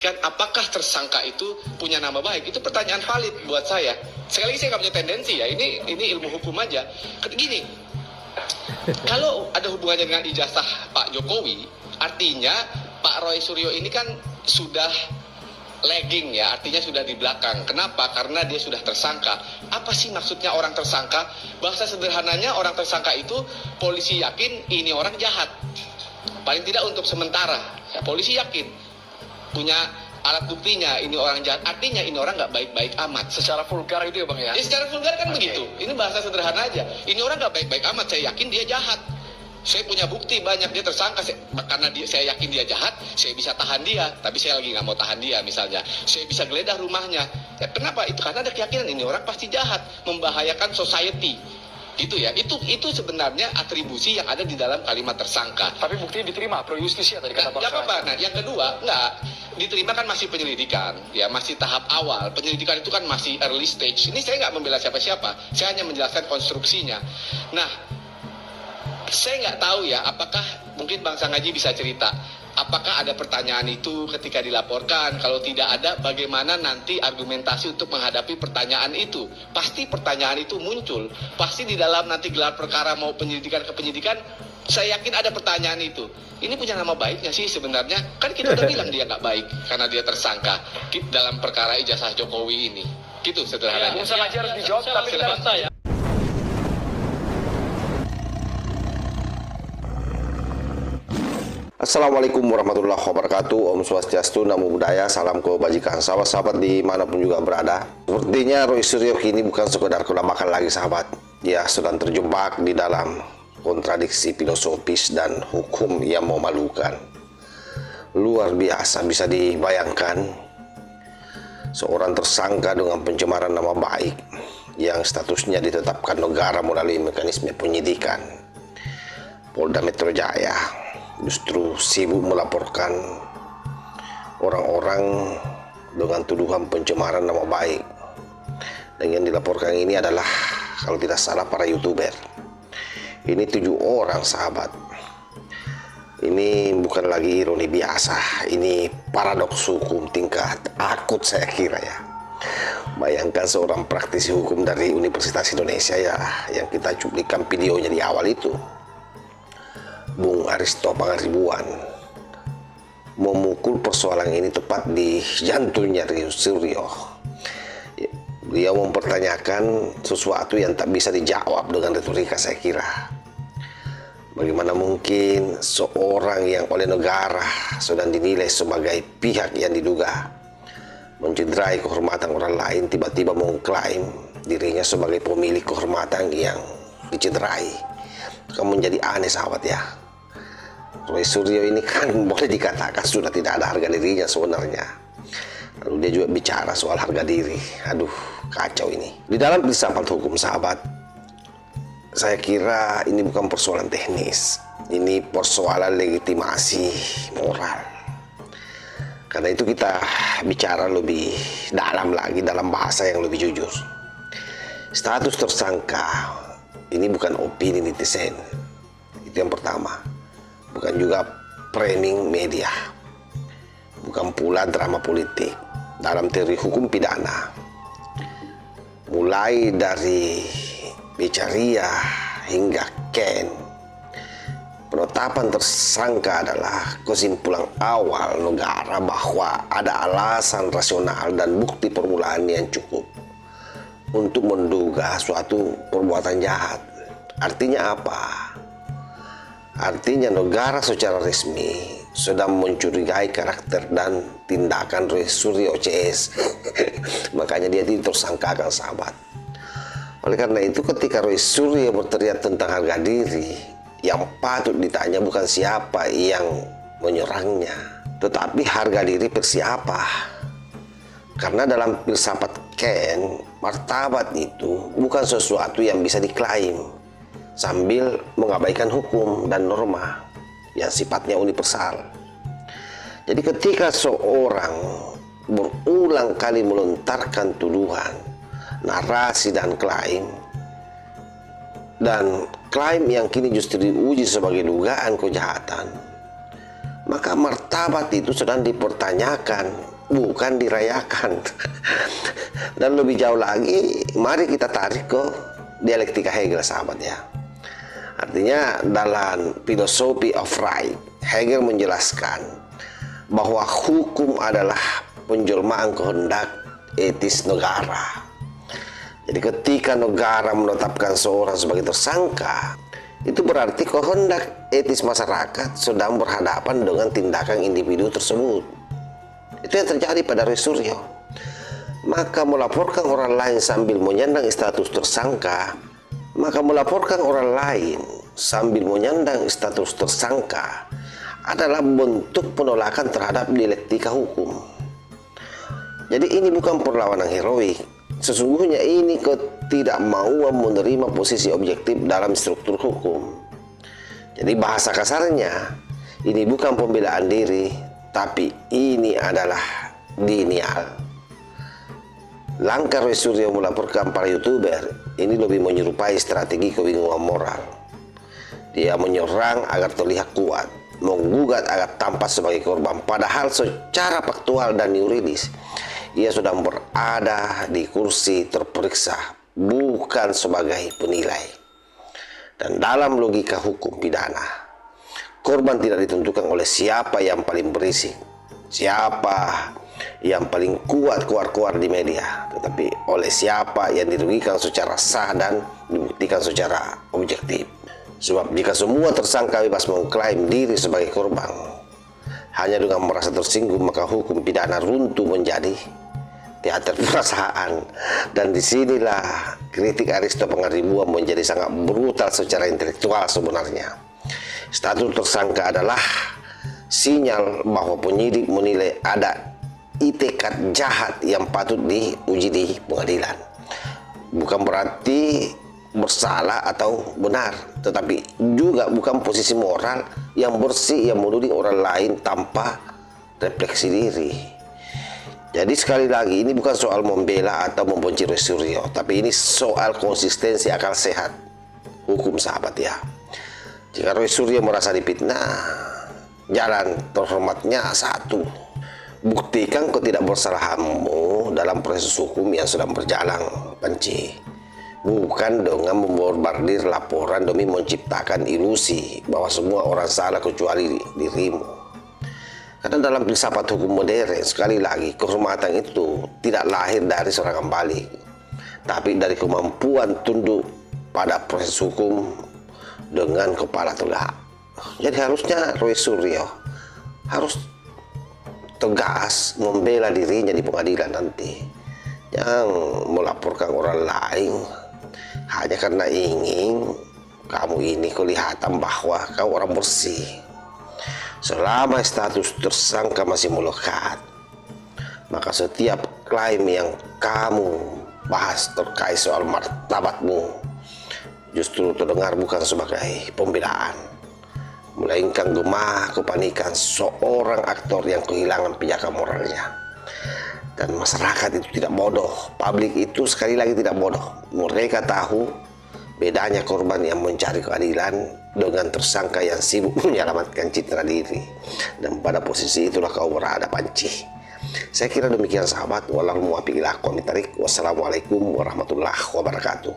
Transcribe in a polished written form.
membuktikan apakah tersangka itu punya nama baik. Itu pertanyaan valid buat saya. Sekali lagi saya nggak punya tendensi ya, ini ilmu hukum aja. Gini, kalau ada hubungannya dengan ijazah Pak Jokowi, artinya Pak Roy Suryo ini kan sudah lagging ya, artinya sudah di belakang. Kenapa? Karena dia sudah tersangka. Apa sih maksudnya orang tersangka? Bahasa sederhananya orang tersangka itu polisi yakin ini orang jahat. Paling tidak untuk sementara, ya, polisi yakin punya alat buktinya ini orang jahat. Artinya ini orang nggak baik-baik amat. Secara vulgar itu ya Bang ya? Ya secara vulgar kan begitu. Ini bahasa sederhana aja. Ini orang nggak baik-baik amat. Saya yakin dia jahat. Saya punya bukti banyak dia tersangka. Karena saya yakin dia jahat, saya bisa tahan dia. Tapi saya lagi nggak mau tahan dia misalnya. Saya bisa geledah rumahnya. Ya, kenapa? Itu karena ada keyakinan ini orang pasti jahat, membahayakan society. Gitu ya. Itu sebenarnya atribusi yang ada di dalam kalimat tersangka. Tapi buktinya diterima pro justisia tadi kata Bang. Ya apa? Nah, yang kedua, enggak diterima kan masih penyelidikan, ya masih tahap awal. Penyelidikan itu kan masih early stage. Ini saya nggak membela siapa-siapa. Saya hanya menjelaskan konstruksinya. Nah, saya nggak tahu ya, apakah mungkin Bang Sangaji bisa cerita, apakah ada pertanyaan itu ketika dilaporkan? Kalau tidak ada, bagaimana nanti argumentasi untuk menghadapi pertanyaan itu? Pasti pertanyaan itu muncul. Pasti di dalam nanti gelar perkara mau penyelidikan ke penyidikan, saya yakin ada pertanyaan itu. Ini punya nama baiknya sih sebenarnya. Kan kita udah bilang dia nggak baik karena dia tersangka dalam perkara ijazah Jokowi ini. Gitu sederhananya. Bung Sangaji harus dijawab, tapi kita ya. Assalamualaikum warahmatullahi wabarakatuh. Om Swastiastu, Namo Buddhaya, salam kebajikan sahabat-sahabat dimanapun juga berada. Sepertinya Roy Suryo kini bukan sekedar kelabakan lagi sahabat. Dia sedang terjebak di dalam kontradiksi filosofis dan hukum yang memalukan. Luar biasa, bisa dibayangkan seorang tersangka dengan pencemaran nama baik yang statusnya ditetapkan negara melalui mekanisme penyidikan Polda Metro Jaya justru sibuk melaporkan orang-orang dengan tuduhan pencemaran nama baik. Dan yang dilaporkan ini adalah, kalau tidak salah, para YouTuber. Ini 7 orang sahabat. Ini bukan lagi ironi biasa, ini paradoks hukum tingkat akut saya kira ya. Bayangkan seorang praktisi hukum dari Universitas Indonesia ya, yang kita cuplikan videonya di awal itu, Bung Aristo Pangaribuan, memukul persoalan ini tepat di jantungnya Roy Suryo. Beliau mempertanyakan sesuatu yang tak bisa dijawab dengan retorika saya kira. Bagaimana mungkin seorang yang oleh negara sedang dinilai sebagai pihak yang diduga mencederai kehormatan orang lain tiba-tiba mengklaim dirinya sebagai pemilik kehormatan yang dicederai? Kamu menjadi aneh sahabat ya. Roy Suryo ini kan boleh dikatakan sudah tidak ada harga dirinya sebenarnya. Lalu dia juga bicara soal harga diri. Aduh, kacau ini. Di dalam filsafat hukum sahabat, saya kira ini bukan persoalan teknis. Ini persoalan legitimasi moral. Karena itu kita bicara lebih dalam lagi, dalam bahasa yang lebih jujur. Status tersangka ini bukan opini netizen. Itu yang pertama. Bukan juga framing media, bukan pula drama politik dalam teori hukum pidana. Mulai dari Becaria hingga Ken, penetapan tersangka adalah kesimpulan awal negara bahwa ada alasan rasional dan bukti permulaan yang cukup untuk menduga suatu perbuatan jahat. Artinya apa? Artinya negara secara resmi sudah mencurigai karakter dan tindakan Roy Suryo CS. Makanya dia ditersangkakan sahabat. Oleh karena itu ketika Roy Suryo berteriak tentang harga diri, yang patut ditanya bukan siapa yang menyerangnya, tetapi harga diri versi apa. Karena dalam filsafat Ken, martabat itu bukan sesuatu yang bisa diklaim sambil mengabaikan hukum dan norma yang sifatnya universal. Jadi ketika seorang berulang kali melontarkan tuduhan, narasi dan klaim yang kini justru diuji sebagai dugaan kejahatan, maka martabat itu sedang dipertanyakan bukan dirayakan. Dan lebih jauh lagi, mari kita tarik ke dialektika Hegel, sahabat ya. Artinya dalam Philosophy of Right, Hegel menjelaskan bahwa hukum adalah penjelmaan kehendak etis negara. Jadi ketika negara menetapkan seorang sebagai tersangka, itu berarti kehendak etis masyarakat sedang berhadapan dengan tindakan individu tersebut. Itu yang terjadi pada Roy Suryo. Maka melaporkan orang lain sambil menyandang status tersangka, adalah bentuk penolakan terhadap dialektika hukum. Jadi ini bukan perlawanan heroik. Sesungguhnya ini ketidakmauan menerima posisi objektif dalam struktur hukum. Jadi bahasa kasarnya, ini bukan pembelaan diri, tapi ini adalah denial. Langkah Roy Suryo melaporkan para YouTuber ini lebih menyerupai strategi kebingungan moral. Dia menyerang agar terlihat kuat, menggugat agar tampak sebagai korban, padahal secara faktual dan yuridis ia sedang berada di kursi terperiksa, bukan sebagai penilai. Dan dalam logika hukum pidana, korban tidak ditentukan oleh siapa yang paling berisik, siapa yang paling kuat keluar di media, tetapi oleh siapa yang dirugikan secara sah dan dibuktikan secara objektif. Sebab jika semua tersangka bebas mengklaim diri sebagai korban hanya dengan merasa tersinggung, maka hukum pidana runtuh menjadi teater perasaan. Dan disinilah kritik Aristo Pangaribuan menjadi sangat brutal secara intelektual sebenarnya. Status tersangka adalah sinyal bahwa penyidik menilai ada itikat jahat yang patut diuji di pengadilan. Bukan berarti bersalah atau benar, tetapi juga bukan posisi moral yang bersih yang menuding orang lain tanpa refleksi diri. Jadi sekali lagi, ini bukan soal membela atau membenci Roy Suryo, tapi ini soal konsistensi akal sehat hukum, sahabat ya. Jika Roy Suryo merasa dipitnah, jalan terhormatnya satu: buktikan ketidakbersalahanmu dalam proses hukum yang sedang berjalan, Panci. Bukan dengan membombardir laporan demi menciptakan ilusi bahwa semua orang salah kecuali dirimu. Karena dalam filsafat hukum modern, sekali lagi, kehormatan itu tidak lahir dari serangan balik, tapi dari kemampuan tunduk pada proses hukum dengan kepala tegak. Jadi harusnya Roy Suryo harus tegas membela dirinya di pengadilan nanti. Jangan melaporkan orang lain hanya karena ingin kamu ini kelihatan bahwa kau orang bersih. Selama status tersangka masih melekat, maka setiap klaim yang kamu bahas terkait soal martabatmu justru terdengar bukan sebagai pembelaan, melainkan gemah kepanikan seorang aktor yang kehilangan pijakan moralnya. Dan masyarakat itu tidak bodoh, publik itu sekali lagi tidak bodoh. Mereka tahu bedanya korban yang mencari keadilan dengan tersangka yang sibuk menyelamatkan citra diri. Dan pada posisi itulah kau berada, Panci. Saya kira demikian, sahabat. Wassalamualaikum warahmatullahi wabarakatuh.